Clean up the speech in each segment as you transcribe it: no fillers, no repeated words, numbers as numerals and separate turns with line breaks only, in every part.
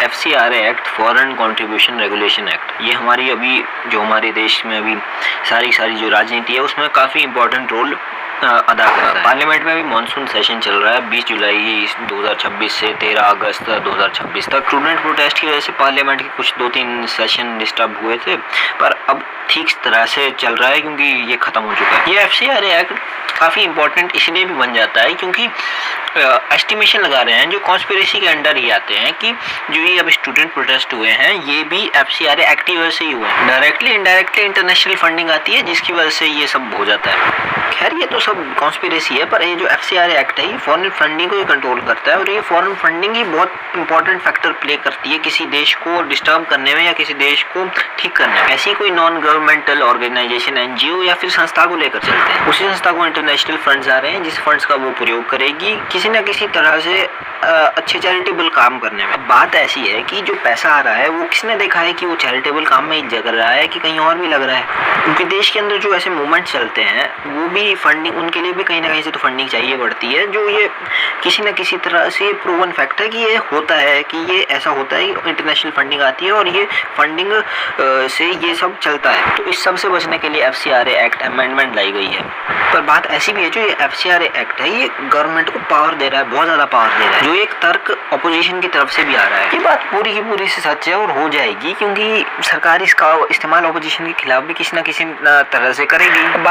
FCRA act, foreign contribution regulation act, ये हमारी अभी जो हमारे देश में अभी सारी जो राजनीति है उसमें काफ़ी इंपॉर्टेंट रोल अदा कर रहा है। पार्लियामेंट में अभी मानसून सेशन चल रहा है 20 जुलाई 2026 से 13 अगस्त 2026 तक। स्टूडेंट प्रोटेस्ट की वजह से पार्लियामेंट के कुछ 2-3 सेशन डिस्टर्ब हुए थे, पर अब ठीक तरह से चल रहा है क्योंकि ये ख़त्म हो चुका है। ये FCRA एक्ट काफ़ी इंपॉर्टेंट इसलिए भी बन जाता है क्योंकि एस्टिमेशन लगा रहे हैं जो कॉन्स्पिरेसी के अंडर ही आते हैं कि जो ये अब स्टूडेंट प्रोटेस्ट हुए हैं ये भी FCRA एक्ट की वजह से ही हुए हैं। डायरेक्टली इनडायरेक्टली इंटरनेशनल फंडिंग आती है जिसकी वजह से ये सब हो जाता है। खैर ये तो सब कॉन्स्पिरेसी है, पर ये जो FCRA एक्ट है ये फॉरेन फंडिंग को ही कंट्रोल करता है और ये फॉरेन फंडिंग ही बहुत इंपॉर्टेंट फैक्टर प्ले करती है किसी देश को डिस्टर्ब करने में या किसी देश को ठीक करने में। ऐसी कोई नॉन गवर्नमेंटल ऑर्गेनाइजेशन NGO या फिर संस्था को लेकर चलते हैं, उसी संस्था को इंटरनेशनल फंड्स आ रहे हैं जिस फंड्स का वो प्रयोग करेगी किसी न किसी तरह से अच्छे चैरिटेबल काम करने में। अब बात ऐसी है कि जो पैसा आ रहा है वो किसने देखा है कि वो चैरिटेबल काम में ही जग रहा है कि कहीं और भी लग रहा है। क्योंकि देश के अंदर जो ऐसे मूवमेंट चलते हैं वो भी फंडिंग, उनके लिए भी कहीं ना कहीं से तो फंडिंग चाहिए पड़ती है, जो ये किसी न किसी तरह से प्रूवन फैक्ट है कि ये होता है, कि ये ऐसा होता है, इंटरनेशनल फंडिंग आती है और ये फंडिंग से ये सब चलता है। तो इस सब से बचने के लिए FCRA एक्ट अमेंडमेंट लाई गई है। पर बात ऐसी भी है जो ये FCRA एक्ट है ये गवर्नमेंट को पावर दे रहा है, बहुत ज़्यादा पावर दे रहा है, जो एक तर्क अपोजिशन की तरफ से भी आ रहा है। ये बात पूरी की पूरी से सच है और हो जाएगी क्योंकि सरकार इसका इस्तेमाल अपोजिशन के खिलाफ भी किसी न किसी तरह से करेगी।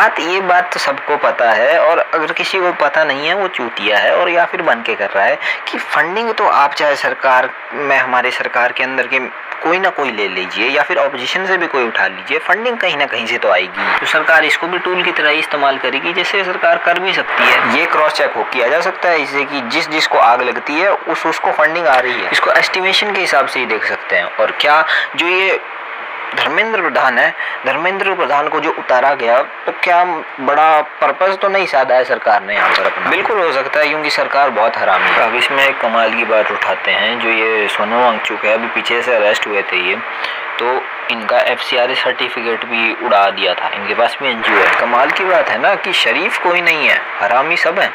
बात तो सबको पता है और अगर किसी को पता नहीं है वो चूतिया है और या फिर बन के कर रहा है कि फंडिंग तो आप चाहे सरकार में, हमारे सरकार के अंदर के कोई ना कोई ले लीजिए या फिर ऑपोजिशन से भी कोई उठा लीजिए, फंडिंग कहीं ना कहीं से तो आएगी। तो सरकार इसको भी टूल की तरह ही इस्तेमाल करेगी जैसे सरकार कर भी सकती है। ये क्रॉस चेक हो किया जा सकता है इससे कि जिसको आग लगती है उसको फंडिंग आ रही है, इसको एस्टिमेशन के हिसाब से ही देख सकते हैं। और क्या जो ये धर्मेंद्र प्रधान है, धर्मेंद्र प्रधान को जो उतारा गया तो क्या बड़ा पर्पस तो नहीं साधा है सरकार ने यहाँ पर अपना? बिल्कुल हो सकता है क्योंकि सरकार बहुत हरामी है। अब इसमें एक कमाल की बात उठाते हैं, जो ये सोनम वांगचुक है अभी पीछे से अरेस्ट हुए थे ये, तो इनका FCRA सर्टिफिकेट भी उड़ा दिया था, इनके पास भी NGO है। कमाल की बात है ना कि शरीफ कोई नहीं है, हरामी सब है।